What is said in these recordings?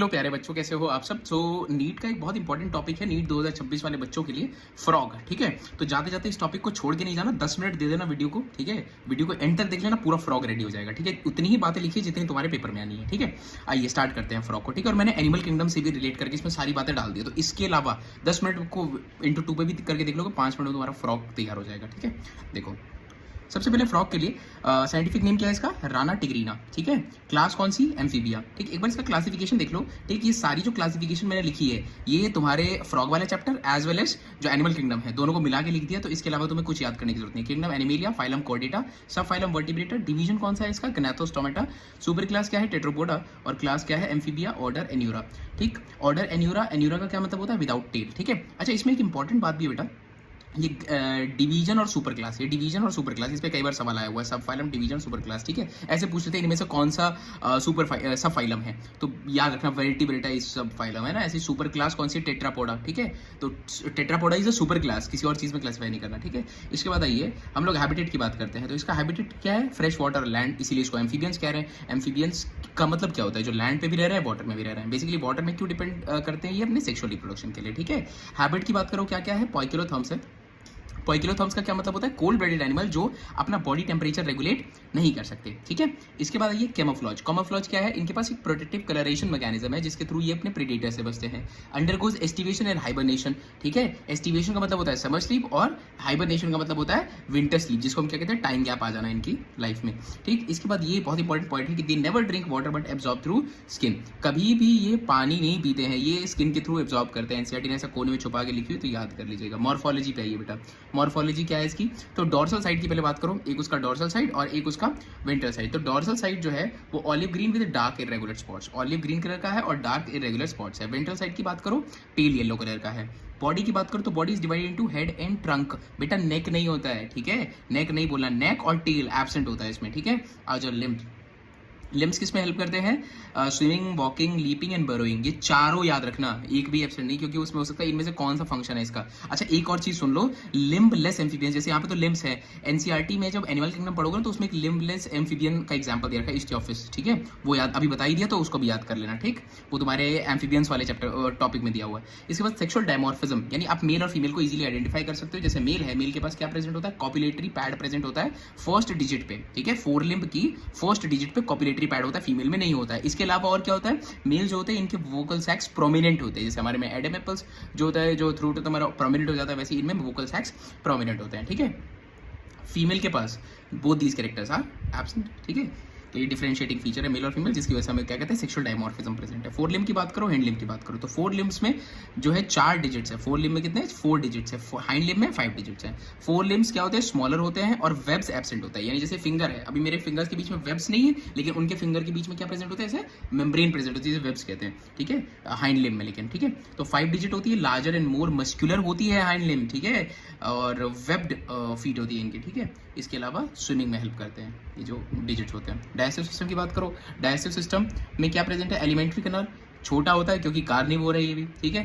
Hello प्यारे बच्चों, कैसे हो आप सब। नीट का एक बहुत इंपॉर्टेंट टॉपिक है, नीट 2026 वाले बच्चों के लिए फ्रॉग। ठीक है, तो जाते जाते इस टॉपिक को छोड़ के नहीं जाना, 10 मिनट दे देना वीडियो को। ठीक है, वीडियो को एंड तक देख लेना, पूरा फ्रॉग रेडी हो जाएगा। ठीक है, उतनी ही बातें लिखिए जितनी तुम्हारे पेपर में आनी है। ठीक है, आइए स्टार्ट करते हैं फ्रॉग को। ठीक है, और मैंने एनिमल किंगडम से भी रिलेट करके इसमें सारी बातें डाल दी, तो इसके अलावा 10 मिनट को इंटू 2 पे भी करके देख लोगे, 5 मिनट में तुम्हारा फ्रॉग तैयार हो जाएगा। ठीक है, देखो सबसे पहले फ्रॉग के लिए साइंटिफिक नेम क्या है इसका, राना टिग्रीना। ठीक है, क्लास कौन सी, एम्फीबिया। ठीक, एक बार इसका क्लासिफिकेशन देख लो। ठीक, ये सारी जो क्लासिफिकेशन मैंने लिखी है ये तुम्हारे फ्रॉग वाले चैप्टर एज वेल एज जो एनिमल किंगडम है दोनों को मिला के लिख दिया, तो इसके अलावा तुम्हें कुछ याद करने की जरूरत नहीं। किंगडम एनिमेलिया, फाइलम कॉर्डेटा, सब फाइलम वर्टिब्रेटा, डिवीजन कौन सा है इसका, ग्नैथोस्टोमेटा, सुपर क्लास क्या है, टेट्रोपोडा, और क्लास क्या है, एम्फीबिया, ऑर्डर एन्यूरा। ठीक, ऑर्डर एन्यूरा, एन्यूरा का क्या मतलब होता है, विदाउट टेल। ठीक है, अच्छा इसमें एक इंपॉर्टेंट बात भी है बेटा, ये डिवीजन और सुपर क्लास, ये डिवीजन और सुपर क्लास, इस पे कई बार सवाल आया हुआ है, सब फाइलम, डिवीजन, सुपर क्लास। ठीक है, ऐसे पूछते थे इनमें से कौन सा सब फाइलम है, तो याद रखना वर्टिब्रेटा इस सब फाइलम है ना। ऐसी सुपर क्लास कौन सी, टेट्रापोडा। ठीक है, तो Tetrapoda is a super class, किसी और चीज में क्लासिफाई नहीं करना। ठीक है, इसके बाद आइए हम लोग हैबिटेट की बात करते हैं, तो इसका हैबिटेट क्या है, फ्रेश वाटर, लैंड, इसीलिए इसको एम्फीबियंस कह रहे हैं। एम्फीबियंस का मतलब क्या होता है, जो लैंड पे भी रह रहे हैं, वाटर में भी रह रहे हैं। बेसिकली वाटर में क्यों डिपेंड करते हैं, ये अपने सेक्सुअल रिप्रोडक्शन के लिए। ठीक है, हैबिट की बात करो, क्या क्या है, पॉइकिलोथर्म्स है। पॉइकिलोथर्म्स का क्या मतलब होता है, कोल्ड ब्लडेड एनिमल जो अपना बॉडी टेम्परेचर रेगुलेट नहीं कर सकते। ठीक है, इसके बाद आइए कैमोफ्लॉज। कैमोफ्लॉज क्या है, इनके पास एक प्रोटेक्टिव कलरेशन मैकेनिज्म है जिसके थ्रू ये अपने प्रेडेटर से बचते हैं। Undergoes aestivation and hibernation. ठीक है, एस्टिवेशन का मतलब होता है समर स्लीप, और हाइबरनेशन का मतलब होता है विंटर स्लीप, जिसको हम क्या कहते हैं, टाइम गैप आ जाना इनकी लाइफ में। ठीक, इसके बाद ये बहुत इंपॉर्टेंट पॉइंट है कि they never drink water but absorb through skin. कभी भी ये पानी नहीं पीते हैं, ये स्किन के थ्रू एब्जॉर्ब करते हैं। एनसीईआरटी ने ऐसा कोने में छुपा के लिखी हुई, तो याद कर लीजिएगा। मॉर्फोलॉजी पे आइए बेटा, मॉर्फोलॉजी क्या है इसकी, तो डॉर्सल साइड की पहले बात करो, एक उसका डॉर्सल साइड और एक उसका वेंट्रल साइड। तो डॉर्सल साइड जो है वो olive green with dark irregular spots, olive green colour का है और डार्क इरेगुलर स्पॉट्स है। वेंट्रल साइड की बात करो, पेल येलो कलर का है। बॉडी की बात करो तो body is divided into head and trunk. बेटा नेक नहीं होता है, ठीक है, नेक नहीं बोलना, नेक और टेल एब्सेंट होता है इसमें। ठीक है, आ जाओ लिम्ब। लिम्स किस में हेल्प करते हैं, swimming, walking, leaping and burrowing. ये चारों याद रखना, एक भी एब्सेंट नहीं, क्योंकि उसमें हो सकता है इनमें से कौन सा फंक्शन है इसका। अच्छा एक और चीज सुन लो, लिम्बलेस एम्फीबियन, जैसे यहाँ पे तो लिम्स है, एनसीईआरटी में जब एनिमल किंगडम पढ़ोगे ना तो उसमें एक लिम्बलेस एम्फीबियन का एग्जांपल दिया रखा है, इस्टियोफिस। ठीक है, वो याद अभी बता ही दिया, तो उसको भी याद कर लेना। ठीक, वो तुम्हारे एम्फीबियंस वाले चैप्टर टॉपिक में दिया हुआ है। इसके बाद सेक्सुअल डायमॉर्फिज्म, यानी आप मेल और फीमेल को इजीली आइडेंटिफाई कर सकते हो। जैसे मेल है, मेल के पास क्या प्रेजेंट होता है, कॉपुलेटरी पैड प्रेजेंट होता है फर्स्ट डिजिट पे। ठीक है, फोर लिम्ब की फर्स्ट डिजिट पे कॉपुलेटरी पैड होता है, फीमेल में नहीं होता है। इसके अलावा और क्या होता है, मेल जो होते हैं इनके वोकल सैक्स प्रोमिनेंट होते हैं, जैसे हमारे में एडम एप्पल्स जो होता है, जो थ्रूट हमारा प्रोमिनेंट हो जाता है, वैसे इनमें वोकल सैक्स प्रोमिनेंट होते हैं। ठीक है, फीमेल के पास both these characters are absent. ठीक है, तो ये डिफरेंशिएटिंग फीचर है मेल और फीमेल, जिसकी वजह से हमें क्या कहते हैं, सेक्सुअल डायमॉर्फिज्म प्रेजेंट है। फोर लिम्ब की बात करो, हैंड लिम्ब की बात करो, तो फोर लिम्ब्स में जो है 4 डिजिट्स है, फोर लिम्ब में कितने, 4 डिजिट्स है, हैंड लिम्ब में 5 डिजिट्स है। फोर लिम्ब्स क्या होते हैं, स्मॉलर होते हैं और वेब्स एब्सेंट होता है। यानी जैसे फिंगर है, अभी मेरे फिंगर्स के बीच में वेब्स नहीं है, लेकिन उनके फिंगर के बीच में क्या प्रेजेंट होता है, ऐसे मेम्ब्रेन प्रेजेंट होती है, जिसे वेब्स कहते हैं। ठीक है, हैंड लिम्ब में लेकिन। ठीक है, तो 5 डिजिट होती है, लार्जर एंड मोर मस्क्यूलर होती है हैंड लिम्ब। ठीक है, और वेब्ड फीट होती है इनकी। ठीक है, इसके अलावा स्विमिंग में हेल्प करते हैं ये जो डिजिट्स होते हैं। डाइजेस्टिव सिस्टम की बात करो, डाइजेस्टिव सिस्टम में क्या प्रेजेंट है, एलिमेंट्री कैनाल छोटा होता है क्योंकि कार्निवोर है ये भी। ठीक है,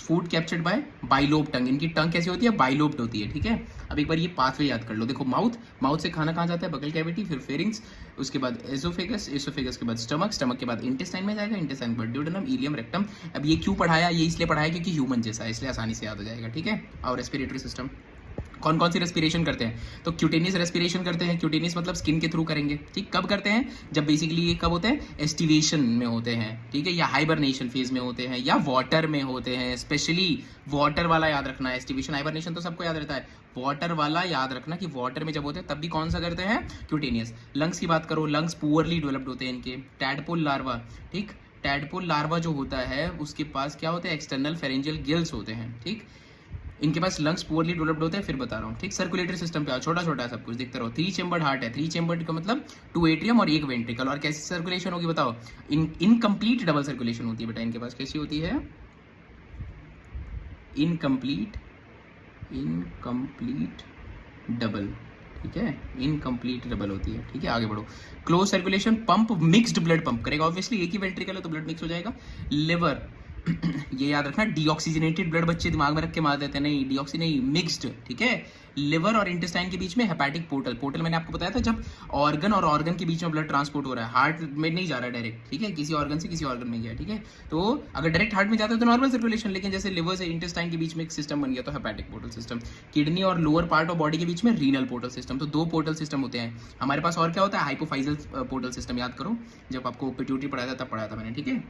फूड कैप्चर्ड बाय बाइलोब टंग, इनकी टंग कैसी होती है, बाइलोब्ड होती है। ठीक है, अब एक बार ये पाथवे याद कर लो, देखो माउथ, माउथ से खाना कहाँ जाता है, बगल कैविटी, फिर फेरिंग्स, उसके बाद एसोफेगस, एसोफेगस के बाद स्टमक, स्टमक के बाद इंटेस्टाइन में जाएगा, इंटेस्टाइन के बाद ड्यूडेनम, इलियम, रेक्टम। अब ये क्यों पढ़ाया, ये इसलिए पढ़ाया क्योंकि ह्यूमन जैसा है, इसलिए आसानी से याद हो जाएगा। ठीक है, और रेस्पिरेटरी सिस्टम कौन कौन सी रेस्पिरेशन करते हैं, तो क्यूटेनियस रेस्पिरेशन करते हैं। क्यूटेनियस मतलब स्किन के थ्रू करेंगे। ठीक, कब करते हैं, जब बेसिकली ये कब होते हैं, एस्टिवेशन में होते हैं। ठीक है, या हाइबरनेशन फेज में होते हैं, या वाटर में होते हैं। स्पेशली वाटर वाला याद रखना है, एस्टिवेशन हाइबरनेशन तो सबको याद रहता है, वाटर वाला याद रखना कि वाटर में जब होते हैं तब भी कौन सा करते हैं, क्यूटेनियस। लंग्स की बात करो, लंग्स पुअरली डेवलप्ड होते हैं इनके। टैडपोल लार्वा, ठीक, टैडपोल लार्वा जो होता है उसके पास क्या होता है, एक्सटर्नल फेरेंजियल गिल्स होते हैं। ठीक, इनके पास लंग्स पुअरली डेवलप्ड होते हैं, फिर बता रहा हूँ। ठीक, सर्कुलेटरी सिस्टम पे आओ, छोटा छोटा सब कुछ दिखते रहो। 3 चेम्बर्ड हार्ट है, 3 चेम्बर्ड का मतलब 2 एट्रियम और 1 वेंट्रिकल। और कैसी सर्कुलेशन होगी बताओ, इनकम्प्लीट डबल सर्कुलेशन होती है बेटा इनके पास। कैसी होती है, इनकम्प्लीट डबल। ठीक है, इनकम्प्लीट डबल होती है। ठीक है, आगे बढ़ो। Close circulation, pump mixed blood pump करेगा, ऑब्वियसली एक ही वेंट्रिकल है तो ब्लड मिक्स हो जाएगा। लिवर, ये याद रखना, डीऑक्सीजनेटेड ब्लड बच्चे दिमाग में रख के मार देते हैं, नहीं डीऑक्सी नहीं, मिक्स्ड, ठीक है। लिवर और इंटेस्टाइन के बीच में हेपेटिक पोर्टल, पोर्टल मैंने आपको बताया था जब ऑर्गन और ऑर्गन के बीच में ब्लड ट्रांसपोर्ट हो रहा है, हार्ट में नहीं जा रहा है डायरेक्ट, ठीक है, किसी ऑर्गन से किसी ऑर्गन में गया, ठीक है। तो अगर डायरेक्ट हार्ट में जाता है तो नॉर्मल सर्कुलेशन, लेकिन जैसे लिवर से इंटेस्टाइन के बीच में एक सिस्टम बन गया तो हेपेटिक पोर्टल सिस्टम। किडनी और लोअर पार्ट ऑफ बॉडी के बीच में रीनल पोर्टल सिस्टम। तो 2 पोर्टल सिस्टम होते हैं हमारे पास। और क्या होता है, हाइपोफाइजल पोर्टल सिस्टम, याद करो जब आपको पिट्यूटरी पढ़ाया था तब पढ़ाया था मैंने, ठीक है।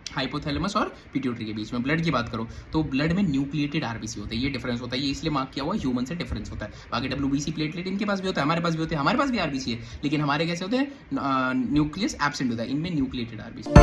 हाइपोथैलेमस और पिट्यूटरी के बीच में। ब्लड की बात करो तो ब्लड में न्यूक्लिएटेड आरबीसी होता है, ये डिफरेंस होता है, ये इसलिए मार्क किया हुआ ह्यूमन से डिफरेंस होता है। बाकी डब्ल्यूबीसी प्लेटलेट इनके पास भी होता है, हमारे पास भी होते हैं, हमारे पास भी आरबीसी है, लेकिन हमारे कैसे होते हैं, न्यूक्लियस एब्सेंट होता है, इनमें न्यूक्लिएटेड आरबीसी।